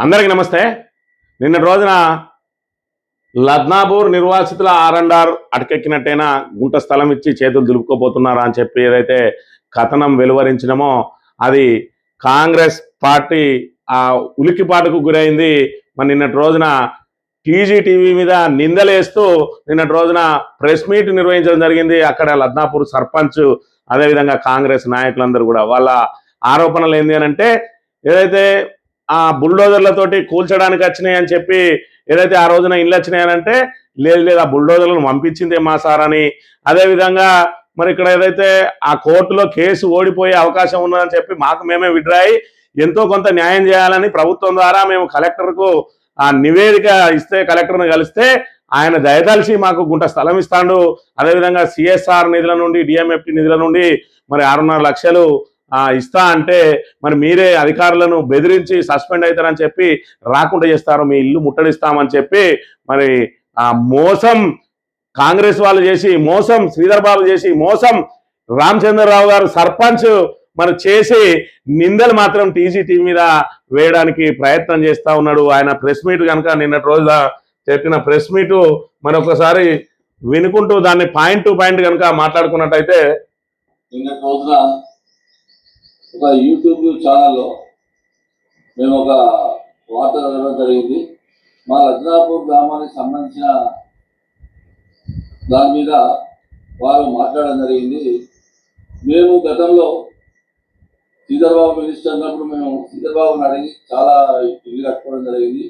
అందరికీ నమస్తే. నిన్న రోజున లద్నాపూర్ నిర్వాసితుల ఆర్&ఆర్ అటకెక్కినట్టేనా గుంట స్థలం ఇచ్చి చేతులు దులుపుకోబోతున్నారా అని చెప్పి ఏదైతే కథనం వెలువరించినమో అది కాంగ్రెస్ పార్టీ ఆ ఉలికిపాటుకు గురైంది. మరి నిన్నటి రోజున టీజీటీవీ మీద నిందలేస్తూ నిన్నటి రోజున ప్రెస్ మీట్ నిర్వహించడం జరిగింది. అక్కడ లద్నాపూర్ సర్పంచ్ అదేవిధంగా కాంగ్రెస్ నాయకులందరూ కూడా వాళ్ళ ఆరోపణలు ఏంటి అని అంటే ఏదైతే ఆ బుల్డోజర్లతోటి కూల్చడానికి వచ్చినాయి అని చెప్పి ఏదైతే ఆ రోజున ఇల్లు వచ్చినాయనంటే లేదు ఆ బుల్డోజర్లను పంపించిందే మా సార్ అని, అదేవిధంగా మరి ఇక్కడ ఏదైతే ఆ కోర్టులో కేసు ఓడిపోయే అవకాశం ఉన్నదని చెప్పి మాకు మేమే విడ్రాయి ఎంతో కొంత న్యాయం చేయాలని ప్రభుత్వం ద్వారా మేము కలెక్టర్కు ఆ నివేదిక ఇస్తే కలెక్టర్ను కలిస్తే ఆయన దయదలిచి మాకు గుంట స్థలం ఇస్తాడు, అదేవిధంగా సిఎస్ఆర్ నిధుల నుండి డిఎంఎఫ్టి నిధుల నుండి మరి 6.5 లక్షలు ఇస్తా అంటే మరి మీరే అధికారులను బెదిరించి సస్పెండ్ అవుతారని చెప్పి రాకుండా చేస్తారు, మీ ఇల్లు ముట్టడిస్తామని చెప్పి మరి ఆ మోసం కాంగ్రెస్ వాళ్ళు చేసి మోసం శ్రీధర్ బాబు చేసి మోసం రామచంద్రరావు గారు సర్పంచ్ మరి చేసి నిందలు మాత్రం టీజీటీవీ మీద వేయడానికి ప్రయత్నం చేస్తా ఉన్నాడు. ఆయన ప్రెస్ మీట్ కనుక నిన్నటి రోజున చెప్పిన ప్రెస్ మీటు మరొకసారి వినుకుంటూ దాన్ని పాయింట్ టు పాయింట్ కనుక మాట్లాడుకున్నట్టయితే నిన్నటి రోజున ఒక యూట్యూబ్ ఛానల్లో మేము ఒక వార్త చదవడం జరిగింది. మా లద్నాపూర్ గ్రామానికి సంబంధించిన దాని మీద వారు మాట్లాడడం జరిగింది. మేము గతంలో శ్రీధర్బాబు మినిస్టర్ అన్నప్పుడు మేము శ్రీధర్బాబుని అడిగి చాలా ఇల్లు కట్టుకోవడం జరిగింది.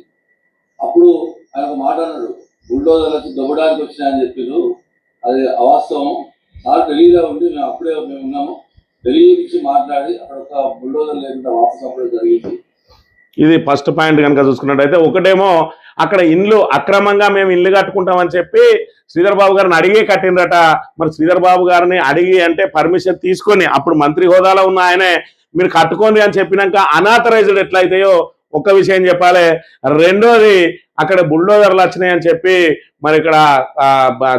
అప్పుడు ఆయన ఒక మాట అన్నాడు, బుల్డోజర్లకు దొబ్బడానికి వచ్చినాయని చెప్పారు, అది అవాస్తవం. చాలా ఢిల్లీలో ఉండి మేము అప్పుడే మేము ఉన్నాము, ఢిల్లీ నుంచి మాట్లాడి అక్కడ ఒక బుల్డోజర్ లేకుండా వాపసు అవ్వడం జరిగింది. ఇది ఫస్ట్ పాయింట్ కనుక చూసుకున్నట్టయితే ఒకటేమో అక్కడ ఇండ్లు అక్రమంగా మేము ఇల్లు కట్టుకుంటామని చెప్పి శ్రీధర్ బాబు గారిని అడిగి కట్టిందట. మరి శ్రీధర్ బాబు గారిని అడిగి అంటే పర్మిషన్ తీసుకొని అప్పుడు మంత్రి హోదాలో ఉన్న ఆయనే మీరు కట్టుకోండి అని చెప్పినాక అనాథరైజ్డ్ ఎట్లయితాయో ఒక్క విషయం చెప్పాలి. రెండోది అక్కడ బుల్డోజర్లు వచ్చినాయని చెప్పి మరి ఇక్కడ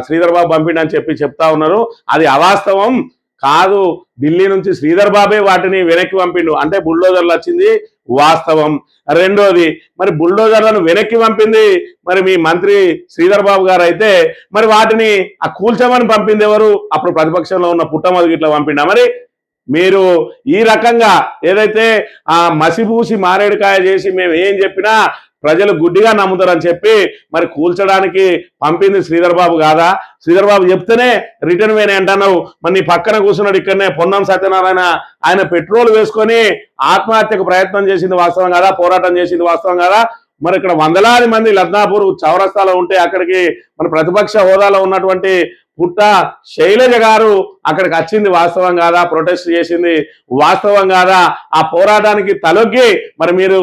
శ్రీధర్ బాబు పంపిండని చెప్పి చెప్తా ఉన్నారు, అది అవాస్తవం కాదు. ఢిల్లీ నుంచి శ్రీధర్ బాబే వాటిని వెనక్కి పంపిండు అంటే బుల్డోజర్లు వచ్చింది వాస్తవం. రెండోది మరి బుల్డోజర్లను వెనక్కి పంపింది మరి మీ మంత్రి శ్రీధర్ బాబు గారు అయితే మరి వాటిని ఆ కూల్చమని పంపింది ఎవరు? అప్పుడు ప్రతిపక్షంలో ఉన్న పుట్టమదుగు ఇట్లా పంపిండా? మరి మీరు ఈ రకంగా ఏదైతే ఆ మసిపూసి మారేడుకాయ చేసి మేము ఏం చెప్పినా ప్రజలు గుడ్డిగా నమ్ముతారని చెప్పి మరి కూల్చడానికి పంపింది శ్రీధర్ బాబు కాదా? శ్రీధర్ బాబు చెప్తేనే రిటర్న్ వేనే అంటున్నావు. మరి నీ పక్కన కూర్చున్నాడు ఇక్కడనే పొన్నం సత్యనారాయణ, ఆయన పెట్రోల్ వేసుకొని ఆత్మహత్యకు ప్రయత్నం చేసింది వాస్తవం కాదా? పోరాటం చేసింది వాస్తవం కాదా? మరి ఇక్కడ వందలాది మంది లద్నాపూర్ చౌరస్తాలో ఉంటే అక్కడికి మన ప్రతిపక్ష హోదాలో ఉన్నటువంటి పుట్ట శైలజ గారు అక్కడికి వచ్చింది వాస్తవం కాదా? ప్రొటెస్ట్ చేసింది వాస్తవం కాదా? ఆ పోరాటానికి తలొగ్గి మరి మీరు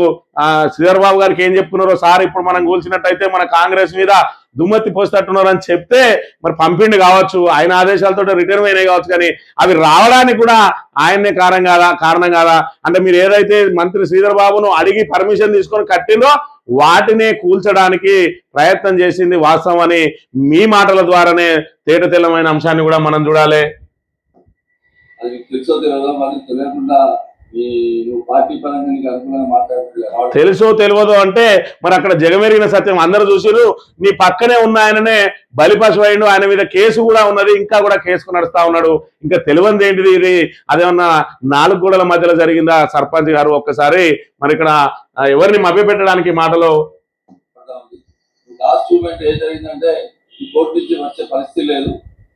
శ్రీధర్ బాబు గారికి ఏం చెప్పుకున్నారో సార్ ఇప్పుడు మనం కూల్చినట్టయితే మన కాంగ్రెస్ మీద దుమ్మెత్తి పోస్తట్టున్నారు అని చెప్తే మరి పంపిండి కావచ్చు, ఆయన ఆదేశాలతో రిటర్న్ అయినాయి కావచ్చు, కానీ అవి రావడానికి కూడా ఆయన్నే కారణం కాదా? అంటే మీరు ఏదైతే మంత్రి శ్రీధర్ బాబును అడిగి పర్మిషన్ తీసుకొని కట్టిందో వాటినే కూల్చడానికి ప్రయత్నం చేసింది వాస్తవం అని మీ మాటల ద్వారానే తేటతెల్లమైన అంశాన్ని కూడా మనం చూడాలి. తెలుసో తెలియదు అంటే మరి అక్కడ జగమెరిగిన సత్యం అందరూ చూసిరు. నీ పక్కనే ఉన్న ఆయననే బలిపశువైండు, ఆయన మీద కేసు కూడా ఉన్నది, ఇంకా కూడా కేసు నడుస్తా ఉన్నాడు. ఇంకా తెలియంది ఏంటిది? ఇది అదేమన్నా 4 గోడల మధ్యలో జరిగిందా? సర్పంచ్ గారు ఒక్కసారి మరి ఇక్కడ ఎవరిని మభ్యపెట్టడానికి మాటలో లాస్ట్ మూమెంట్ ఏం జరిగిందంటే ఈ కోర్టు నుంచి వచ్చే పరిస్థితి లేదు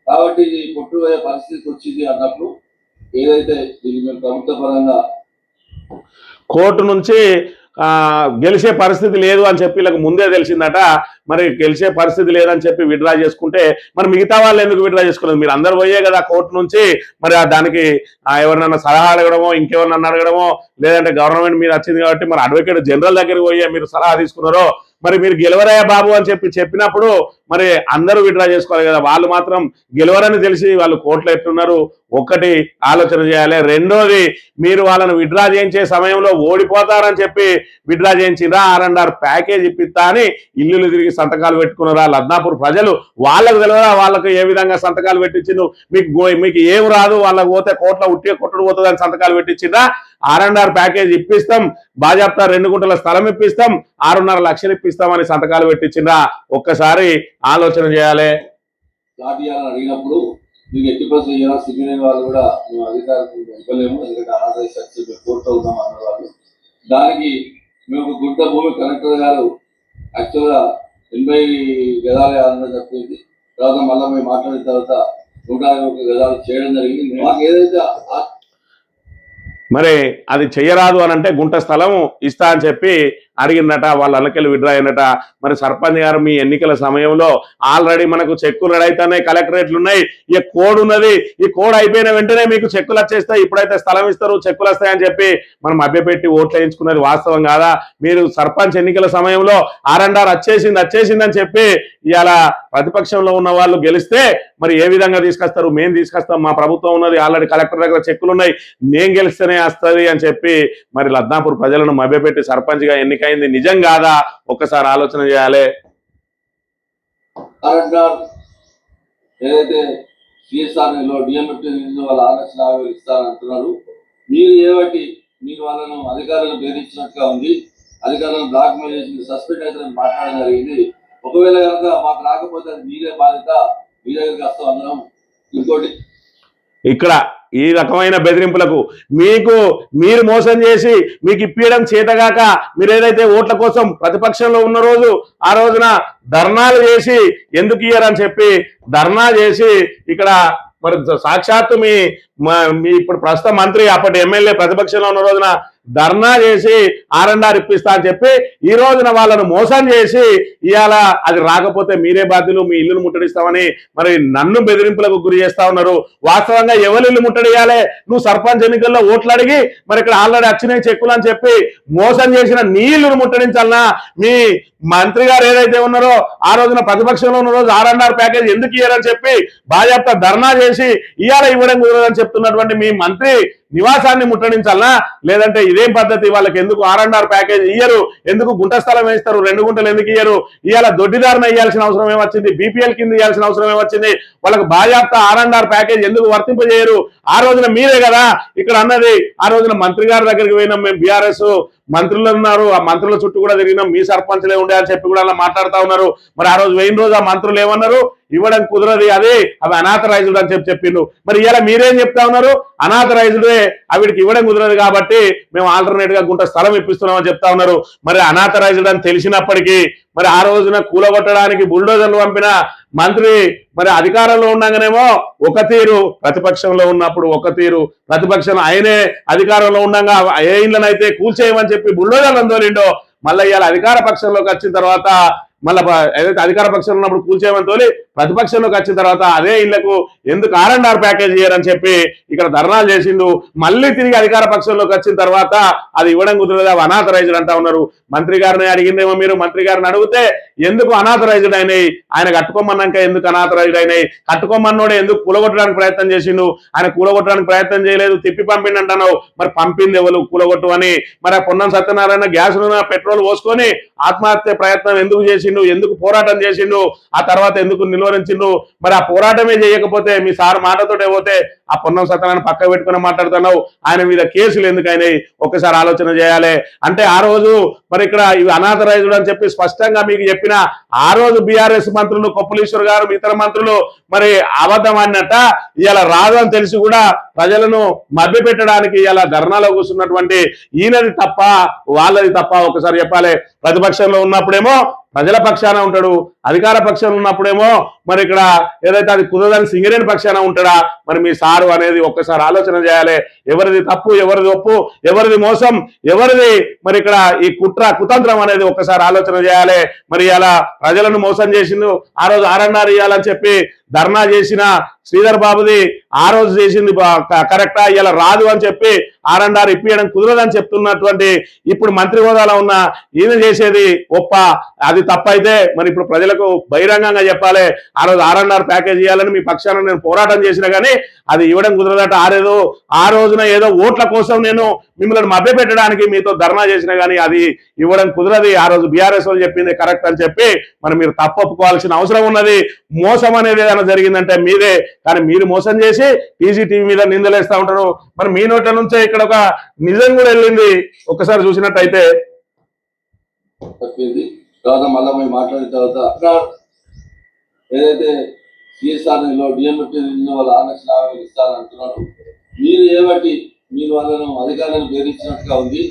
కాబట్టి ఇది కొట్టుపోయే పరిస్థితికి వచ్చింది అన్నప్పుడు ఏదైతే దీన్ని మేము ప్రభుత్వ పరంగా కోర్టు నుంచి గెలిచే పరిస్థితి లేదు అని చెప్పి వీళ్ళకి ముందే తెలిసిందట. మరి గెలిచే పరిస్థితి లేదని చెప్పి విత్డ్రా చేసుకుంటే మరి మిగతా వాళ్ళు ఎందుకు విత్డ్రా చేసుకోలేదు? మీరు అందరు పోయే కదా కోర్టు నుంచి, మరి దానికి ఎవరినన్నా సలహా అడగడమో ఇంకెవరినన్నా అడగడమో లేదంటే గవర్నమెంట్ మీద వచ్చింది కాబట్టి మరి అడ్వకేట్ జనరల్ దగ్గరికి పోయే మీరు సలహా తీసుకున్నారో మరి మీరు గెలవరయ్యా బాబు అని చెప్పినప్పుడు మరి అందరూ విత్డ్రా చేసుకోవాలి కదా. వాళ్ళు మాత్రం గెలవరని తెలిసి వాళ్ళు కోర్టులో ఎట్లున్నారు ఒక్కటి ఆలోచన చేయాలి. రెండోది మీరు వాళ్ళని విత్డ్రా చేయించే సమయంలో ఓడిపోతారని చెప్పి విత్డ్రా చేయించిరా, ఆర్&ఆర్ ప్యాకేజ్ ఇప్పిస్తా అని ఇల్లులు తిరిగి సంతకాలు పెట్టుకున్నారా లద్నాపూర్ ప్రజలు? వాళ్ళకు తెలియదా వాళ్ళకు ఏ విధంగా సంతకాలు పెట్టించిండు? మీకు ఏం రాదు, వాళ్ళకు పోతే కోట్ల ఉట్టిగా కొట్టుడు పోతుందని సంతకాలు పెట్టించిందా? R&R ప్యాకేజ్ ఇప్పిస్తాం, బాజాప్తా 2 గుంటల స్థలం ఇప్పిస్తాం, 6.5 లక్షలు ఇప్పిస్తామని సంతకాలు పెట్టించిందా? ఒక్కసారి ఆలోచన చేయాలి. ప్లాట్ ఇవ్వాలని అడిగినప్పుడు మీకు ఎట్టి పరిస్థితి ఇవ్వాలా, సిగ్నల్ వాళ్ళు కూడా మేము అధికారులకు ఇవ్వలేము, ఎందుకంటే ఆంధ్రప్రదేశ్ సర్టిఫికేట్ కోర్టు అవుతాం అన్న వాళ్ళు. దానికి మేము ఒక గుంట భూమి కలెక్టర్ గారు యాక్చువల్గా 80 గజాలు వేయాలని చెప్పింది. తర్వాత మళ్ళీ మేము మాట్లాడిన తర్వాత 121 గజాలు చేయడం జరిగింది. మాకు ఏదైతే మరి అది చెయ్యరాదు అని అంటే గుంట స్థలం ఇస్తా అని చెప్పి అడిగిందట. వాళ్ళ అల్లకెళ్ళి విడ్రా అయినట. మరి సర్పంచ్ గారు మీ ఎన్నికల సమయంలో ఆల్రెడీ మనకు చెక్కులు రెడీ అవుతున్నాయి, కలెక్టరేట్లు ఉన్నాయి, ఈ కోడ్ ఉన్నది, ఈ కోడ్ అయిపోయిన వెంటనే మీకు చెక్కులు వచ్చేస్తాయి, ఇప్పుడైతే స్థలం ఇస్తారు, చెక్కులు వస్తాయని చెప్పి మనం మభ్యపెట్టి ఓట్లు వేయించుకున్నది వాస్తవం కాదా? మీరు సర్పంచ్ ఎన్నికల సమయంలో R&R వచ్చేసింది అని చెప్పి ఇవాళ ప్రతిపక్షంలో ఉన్న వాళ్ళు గెలిస్తే మరి ఏ విధంగా తీసుకొస్తారు? మేము తీసుకొస్తాం, మా ప్రభుత్వం ఉన్నది, ఆల్రెడీ కలెక్టర్ దగ్గర చెక్కులు ఉన్నాయి, నేను గెలిస్తేనే వస్తుంది అని చెప్పి మరి లద్నాపూర్ ప్రజలను మభ్యపెట్టి సర్పంచ్ గా ఎన్నికైంది నిజం కాదా? ఒక్కసారి ఆలోచన చేయాలి. ఏదైతే సిఎస్ఆర్ నిలో డిఎంఎఫ్టీ నిధులు వాళ్ళ 6,50,000 ఇస్తారంటున్నారు. మీరు ఏబట్టి మీరు వాళ్ళను అధికారులను బెదిరించినట్టుగా ఉంది, అధికారులను బ్లాక్ మెయిల్ చేసి సస్పెండ్ అయితే మాట్లాడడం జరిగింది. ఒకవేళ కనుక మాకు రాకపోతే అది మీరే బాధ్యత, మీ దగ్గరికి వస్తాం అందరం. ఇంకోటి ఇక్కడ ఈ రకమైన బెదిరింపులకు మీరు మోసం చేసి మీకు ఇప్పించడం చేతగాక మీరు ఏదైతే ఓట్ల కోసం ప్రతిపక్షంలో ఉన్న రోజు ఆ రోజున ధర్నాలు చేసి ఎందుకు ఇయ్యరని చెప్పి ధర్నా చేసి ఇక్కడ మరి సాక్షాత్తు మీ ఇప్పుడు ప్రస్తుత మంత్రి అప్పటి ఎమ్మెల్యే ప్రతిపక్షంలో ఉన్న రోజున ధర్నా చేసి R&R ఇప్పిస్తా అని చెప్పి ఈ రోజున వాళ్ళను మోసం చేసి ఇవాళ అది రాకపోతే మీరే బాధ్యులు, మీ ఇల్లును ముట్టడిస్తామని మరి నన్ను బెదిరింపులకు గురి చేస్తా ఉన్నారు. వాస్తవంగా ఎవరి ఇల్లు ముట్టడియాలి? నువ్వు సర్పంచ్ ఎన్నికల్లో ఓట్లు అడిగి మరి ఇక్కడ ఆల్రెడీ వచ్చినాయి చెక్కులు అని చెప్పి మోసం చేసిన నీ ఇల్లును ముట్టడించాలన్నా? మీ మంత్రి గారు ఏదైతే ఉన్నారో ఆ రోజున ప్రతిపక్షంలో ఉన్న రోజు R&R ప్యాకేజ్ ఎందుకు ఇయ్యారని చెప్పి భాజపా ధర్నా చేసి ఇవాళ ఇవ్వడం కుదరదని చెప్తున్నటువంటి మీ మంత్రి నివాసాన్ని ముట్టడించాలనా? లేదంటే ఇదేం పద్ధతి? వాళ్ళకి ఎందుకు R&R ప్యాకేజ్ ఇయ్యరు? ఎందుకు గుంట స్థలం వేస్తారు? 2 గుంటలు ఎందుకు ఇయ్యరు? ఇవాళ దొడ్డిదారున ఇవ్వాల్సిన అవసరం ఏమొచ్చింది? బీపీఎల్ కింద ఇవ్వాల్సిన అవసరం ఏమొచ్చింది? వాళ్ళకి భాజపా R&R ప్యాకేజ్ ఎందుకు వర్తింపజేయరు? ఆ రోజున మీరే కదా ఇక్కడ అన్నది. ఆ రోజున మంత్రి గారి దగ్గరికి పోయినాం మేము, బీఆర్ఎస్ మంత్రులు ఉన్నారు, ఆ మంత్రుల చుట్టూ కూడా తిరిగినాం, మీ సర్పంచ్లే ఉండే అని చెప్పి కూడా అలా మాట్లాడుతూ ఉన్నారు. మరి ఆ రోజు 1000 రోజు ఆ మంత్రులు ఏమన్నారు? ఇవ్వడం కుదరదు, అవి అనాథరైజ్డ్ అని చెప్పిండు. మరి ఇలా మీరేం చెప్తా ఉన్నారు? అనాథరైజ్డే, అవిడికి ఇవ్వడం కుదరదు కాబట్టి మేము ఆల్టర్నేట్ గా గుంట స్థలం ఇప్పిస్తున్నామని చెప్తా ఉన్నారు. మరి అనాథరైజ్డ్ అని తెలిసినప్పటికీ మరి ఆ రోజున కూలగొట్టడానికి బుల్డోజర్లు పంపిన మంత్రి మరి అధికారంలో ఉండగానేమో ఒక తీరు, ప్రతిపక్షంలో ఉన్నప్పుడు ఒక తీరు, ప్రతిపక్షంలో ఆయనే అధికారంలో ఉండగా ఏ ఇళ్ళనైతే కూల్చేయమని చెప్పి బుల్డోజర్లు తోలిండో మళ్ళీ ఇవాళ అధికార పక్షంలోకి వచ్చిన తర్వాత మళ్ళీ ఏదైతే అధికార పక్షంలో ఉన్నప్పుడు కూల్చేయమని తోలి ప్రతిపక్షంలోకి వచ్చిన తర్వాత అదే ఇళ్లకు ఎందుకు R&R ప్యాకేజ్ ఇయ్యారని చెప్పి ఇక్కడ ధర్నాలు చేసిండు. మళ్ళీ తిరిగి అధికార పక్షంలోకి వచ్చిన తర్వాత అది ఇవ్వడం కుదరదు, అవి అనాథరైజ్డ్ అంటా ఉన్నారు. మంత్రి గారిని అడిగిందేమో మీరు, మంత్రి గారిని అడిగితే ఎందుకు అనాథరైజ్డ్ అయినాయి, ఆయన కట్టుకోమన్నాక ఎందుకు అనాథరైజ్డ్ అయినాయి, కట్టుకోమన్నోడే ఎందుకు కూలగొట్టడానికి ప్రయత్నం చేసిండు, ఆయన కూలగొట్టడానికి ప్రయత్నం చేయలేదు, తిప్పి పంపిండి అంటున్నావు. మరి పంపింది ఎవరు కూలగొట్టు అని? మరి పొన్నం సత్యనారాయణ గ్యాస్ పెట్రోల్ పోసుకొని ఆత్మహత్య ప్రయత్నం ఎందుకు చేసిండు, ఎందుకు పోరాటం చేసిండు, ఆ తర్వాత ఎందుకు నిలువరించిండు? మరి ఆ పోరాటమే చేయకపోతే మీ సార్ మాటతోటే పోతే ఆ పొన్నం సత్యనారాయణ పక్క పెట్టుకుని మాట్లాడుతున్నావు, ఆయన మీద కేసులు ఎందుకైనాయి? ఒక్కసారి ఆలోచన చేయాలి. అంటే ఆ రోజు మరి ఇక్కడ ఇవి అనాథరైజ్డ్ అని చెప్పి స్పష్టంగా మీకు చెప్పిన ఆ రోజు బీఆర్ఎస్ మంత్రులు కొప్పులీశ్వర్ గారు ఇతర మంత్రులు మరి అబద్ధం అన్నట్ట ఇలా రాదు అని తెలిసి కూడా ప్రజలను మభ్యపెట్టడానికి ఇలా ధర్నాలో కూర్చున్నటువంటి ఈయనది తప్ప వాళ్ళది తప్ప? ఒకసారి చెప్పాలి. ప్రతిపక్షంలో ఉన్నప్పుడేమో ప్రజల పక్షాన ఉంటాడు, అధికార పక్షంలో ఉన్నప్పుడేమో మరి ఇక్కడ ఏదైతే అది కుదరదని సింగరేణి పక్షాన ఉంటాడా? మరి మీ సారు అనేది ఒక్కసారి ఆలోచన చేయాలి. ఎవరిది తప్పు, ఎవరిది ఒప్పు, ఎవరిది మోసం, ఎవరిది మరి ఇక్కడ ఈ కుతంత్రం అనేది ఒక్కసారి ఆలోచన చేయాలి. మరి ఇలా ప్రజలను మోసం చేసిండు. ఆ రోజు R&R ఇవ్వాలని చెప్పి ధర్నా చేసిన శ్రీధర్ బాబుది ఆ రోజు చేసింది కరెక్టా? ఇలా రాదు అని చెప్పి R&R ఇప్పించడం కుదరదని చెప్తున్నటువంటి ఇప్పుడు మంత్రి హోదాలో ఉన్న ఈయన చేసేది ఒప్ప, అది తప్పైతే మరి ఇప్పుడు ప్రజలకు బహిరంగంగా చెప్పాలి. ఆ రోజు R&R ప్యాకేజ్ ఇవ్వాలని మీ పక్షాన నేను పోరాటం చేసినా కానీ అది ఇవ్వడం కుదరదట. ఆ రోజున ఏదో ఓట్ల కోసం నేను మిమ్మల్ని మభ్యపెట్టడానికి మీతో ధర్నా చేసినా కానీ అది ఇవ్వడం కుదరదు. ఆ రోజు బీఆర్ఎస్ వాళ్ళు చెప్పింది కరెక్ట్ అని చెప్పి మరి మీరు తప్పొప్పుకోవాల్సిన అవసరం ఉన్నది. మోసం అనేది ఏదైనా జరిగిందంటే మీదే, కానీ మీరు మోసం చేసి టీజీ టీవీ మీద నిందలేస్తూ ఉంటారు. మరి మీ నోట్ల నుంచే ఇక్కడ ఒక నిజం కూడా వెళ్ళింది ఒక్కసారి చూసినట్టయితే. తప్పింది. తర్వాత మళ్ళీ మేము మాట్లాడిన తర్వాత అక్కడ ఏదైతే సిఎస్ఆర్ డిఎంఎఫ్ వాళ్ళు 6,50,000 ఇస్తారని అంటున్నారు. మీరు ఏబట్టి మీరు వాళ్ళను అధికారులను బెదిరించినట్టుగా ఉంది.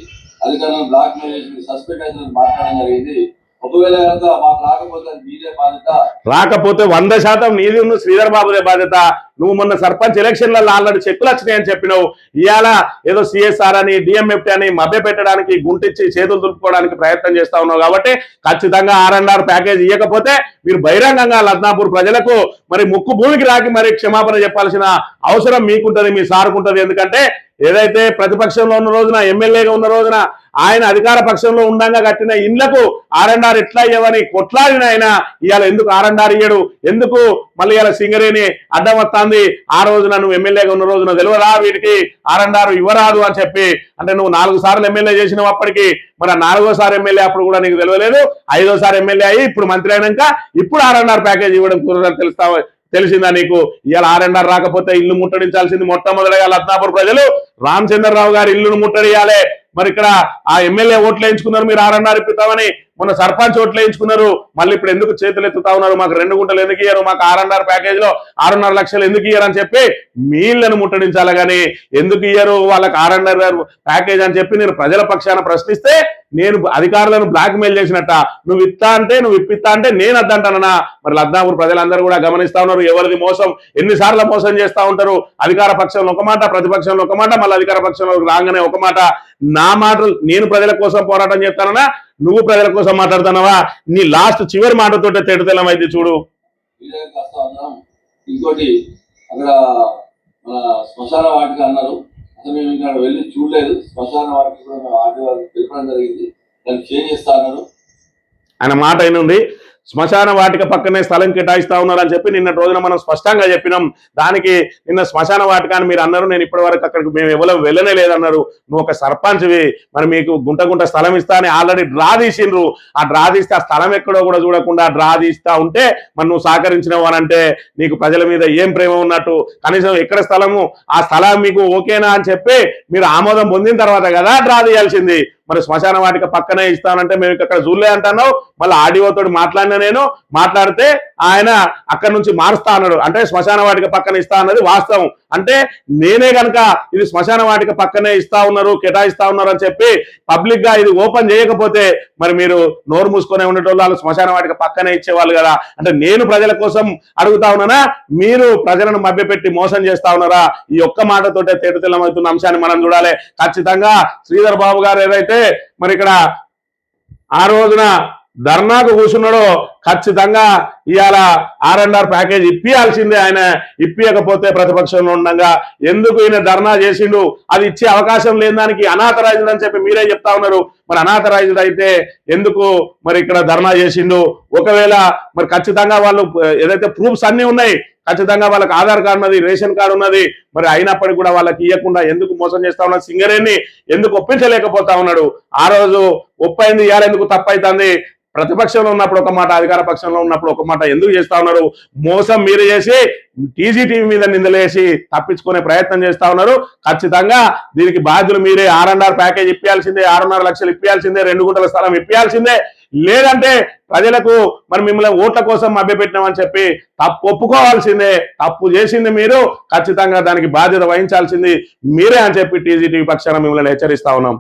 అధికారులను బ్లాక్ మెయిల్ చేసి సస్పెండ్ అయితే మాట్లాడడం జరిగింది. ఒకవేళ కనుక మాకు రాకపోతే మీరే బాధ్యత, రాకపోతే 100% నీది ఉన్న శ్రీధర్ బాబుదే బాధ్యత. నువ్వు మొన్న సర్పంచ్ ఎలక్షన్లలో ఆల్రెడీ చెక్కులు వచ్చినాయని చెప్పినావు. ఇవాళ ఏదో సిఎస్ఆర్ అని డిఎంఎఫ్టీ అని మభ్య పెట్టడానికి గుంటిచ్చి చేతులు దులుపుకోవడానికి ప్రయత్నం చేస్తా ఉన్నావు. కాబట్టి ఖచ్చితంగా R&R ప్యాకేజ్ ఇవ్వకపోతే మీరు బహిరంగంగా లద్నాపూర్ ప్రజలకు మరి ముక్కు భూమికి రాకి మరి క్షమాపణ చెప్పాల్సిన అవసరం మీకుంటది, మీ సార్కుంటది. ఎందుకంటే ఏదైతే ప్రతిపక్షంలో ఉన్న రోజున, ఎమ్మెల్యేగా ఉన్న రోజున ఆయన అధికార పక్షంలో ఉండంగా కట్టిన ఇండ్లకు R&R ఎట్లా ఇవ్వని కొట్లాడిన ఆయన ఇవాళ ఎందుకు R&R ఇయ్యడు, ఎందుకు మళ్ళీ ఇవాళ సింగరేణి అడ్డం వస్తుంది? ఆ రోజున నువ్వు ఎమ్మెల్యేగా ఉన్న రోజున తెలియదా వీటికి R&R ఇవ్వరాదు అని చెప్పి? అంటే నువ్వు 4 సార్లు ఎమ్మెల్యే చేసినావు, అప్పటికి మన 4వ ఎమ్మెల్యే అప్పుడు కూడా నీకు తెలియలేదు. 5వ ఎమ్మెల్యే అయ్యి ఇప్పుడు మంత్రి అయినాక ఇప్పుడు R&R ప్యాకేజ్ ఇవ్వడం కుదరదని తెలిసిందా నీకు? ఇవాళ R&R రాకపోతే ఇల్లు ముట్టడించాల్సింది మొట్టమొదటిగా లద్నాపూర్ ప్రజలు రామచంద్రరావు గారి ఇల్లును ముట్టడియాలే. మరి ఇక్కడ ఆ ఎమ్మెల్యే ఓట్లు వేయించుకున్నారు, మీరు R&R ఇప్పుతామని. మొన్న సర్పంచ్ ఓట్లు వేయించుకున్నారు, మళ్ళీ ఇప్పుడు ఎందుకు చేతులు ఎత్తుతా ఉన్నారు? మాకు 2 గుంటలు ఎందుకు ఇయ్యారు, మాకు R&R ప్యాకేజ్ లో 6.5 లక్షలు ఎందుకు ఇయ్యారని చెప్పి మీళ్ళను ముట్టడించాలి. కానీ ఎందుకు ఇయ్యారు వాళ్ళకి R&R ప్యాకేజ్ అని చెప్పి నేను ప్రజల పక్షాన ప్రశ్నిస్తే నేను అధికారులను బ్లాక్ మెయిల్ చేసినట్ట. నువ్వు ఇస్తా అంటే, నువ్వు ఇప్పిస్తా అంటే నేను అద్దంటానన్నా? మరి లద్నాపూర్ ప్రజలందరూ కూడా గమనిస్తా ఉన్నారు ఎవరిది మోసం, ఎన్నిసార్లు మోసం చేస్తా ఉంటారు. అధికార పక్షంలో ఒక మాట, ప్రతిపక్షంలో ఒక మాట, మళ్ళీ అధికార పక్షంలో రాగానే ఒక మాట. నా మాటలు నేను ప్రజల కోసం పోరాటం చేస్తానన్నా, నువ్వు ప్రజల కోసం మాట్లాడుతున్నావా? నీ లాస్ట్ చివరి మాటతో తెడతెలం అయితే చూడు. ఇంకోటి అక్కడ మన శ్మశాన వాటిక అన్నారు, అసలు మేము ఇక్కడ వెళ్ళి చూడలేదు. శ్మశాన వాటికి కూడా మేము ఆర్డీ వాళ్ళకి తెలిపడం జరిగింది, దాన్ని చేంజ్ చేస్తా అన్నారు. ఆయన మాట అయినుంది. శ్మశాన వాటిక పక్కనే స్థలం కేటాయిస్తా ఉన్నారని చెప్పి నిన్నటి రోజున మనం స్పష్టంగా చెప్పినాం. దానికి నిన్న శ్మశాన వాటిక అని మీరు అన్నారు, నేను ఇప్పటి వరకు అక్కడికి మేము ఎవరో వెళ్ళనే లేదన్నారు. నువ్వు ఒక సర్పంచ్వి, మరి మీకు గుంట స్థలం ఇస్తా అని ఆల్రెడీ డ్రా తీసిండ్రు. ఆ డ్రా తీస్తే ఆ స్థలం ఎక్కడో కూడా చూడకుండా డ్రా తీస్తా ఉంటే మరి నువ్వు సహకరించినవు అని అంటే నీకు ప్రజల మీద ఏం ప్రేమ ఉన్నట్టు? కనీసం ఎక్కడ స్థలము, ఆ స్థలం మీకు ఓకేనా అని చెప్పి మీరు ఆమోదం పొందిన తర్వాత కదా డ్రా తీయాల్సింది. మరి శ్మశాన వాటిక పక్కనే ఇస్తానంటే మేము ఇక్కడ చూడలే అంటున్నావు. మళ్ళీ ఆడియోతో మాట్లాడినా, నేను మాట్లాడితే ఆయన అక్కడి నుంచి మారుస్తా అన్నాడు. అంటే శ్మశాన వాటిక పక్కన ఇస్తా అన్నది వాస్తవం. అంటే నేనే కనుక ఇది శ్మశాన వాటిక పక్కనే ఇస్తా ఉన్నారు, కేటాయిస్తా ఉన్నారు అని చెప్పి పబ్లిక్ గా ఇది ఓపెన్ చేయకపోతే మరి మీరు నోరు మూసుకొని ఉండేటోళ్ళు వాళ్ళు శ్మశాన వాటిక పక్కనే ఇచ్చేవాళ్ళు కదా. అంటే నేను ప్రజల కోసం అడుగుతా ఉన్నానా, మీరు ప్రజలను మభ్యపెట్టి మోసం చేస్తా ఉన్నారా? ఈ ఒక్క మాటతోటే తేటతెల్లమవుతున్న అంశాన్ని మనం చూడాలి. ఖచ్చితంగా శ్రీధర్ బాబు గారు ఏదైతే మరి ఇక్కడ ఆ రోజున ధర్నాకు కూర్చున్నాడో ఖచ్చితంగా ఇవాళ R&R ప్యాకేజ్ ఇప్పియాల్సిందే. ఆయన ఇప్పియకపోతే ప్రతిపక్షంలో ఉండగా ఎందుకు ఈయన ధర్నా చేసిండు? అది ఇచ్చే అవకాశం లేని దానికి అనాథరైజ్డ్ అని చెప్పి మీరే చెప్తా ఉన్నారు. మరి అనాథరైజ్డ్ అయితే ఎందుకు మరి ఇక్కడ ధర్నా చేసిండు? ఒకవేళ మరి ఖచ్చితంగా వాళ్ళు ఏదైతే ప్రూఫ్స్ అన్ని ఉన్నాయి, ఖచ్చితంగా వాళ్ళకి ఆధార్ కార్డు ఉన్నది, రేషన్ కార్డు ఉన్నది, మరి అయినప్పటికీ కూడా వాళ్ళకి ఇవ్వకుండా ఎందుకు మోసం చేస్తా ఉన్నాడు? సింగరేణి ఎందుకు ఒప్పించలేకపోతా ఉన్నాడు? ఆ రోజు ఒప్పైంది, ఇవాళ ఎందుకు తప్పైతుంది? ప్రతిపక్షంలో ఉన్నప్పుడు ఒక మాట, అధికార పక్షంలో ఉన్నప్పుడు ఒక మాట ఎందుకు చేస్తా ఉన్నారు? మోసం మీరు చేసి టీజీటీవీ మీద నిందలేసి తప్పించుకునే ప్రయత్నం చేస్తా ఉన్నారు. ఖచ్చితంగా దీనికి బాధ్యులు మీరే. R&R ప్యాకేజ్ ఇప్పియాల్సిందే, 6.5 లక్షలు ఇప్పియాల్సిందే, 2 గుంటల స్థలం ఇప్పియాల్సిందే. లేదంటే ప్రజలకు మరి మిమ్మల్ని ఓట్ల కోసం మభ్యపెట్టినామని చెప్పి తప్పు ఒప్పుకోవాల్సిందే. తప్పు చేసింది మీరు, ఖచ్చితంగా దానికి బాధ్యత వహించాల్సింది మీరే అని చెప్పి టీజీటీవీ పక్షాన మిమ్మల్ని హెచ్చరిస్తా ఉన్నాం.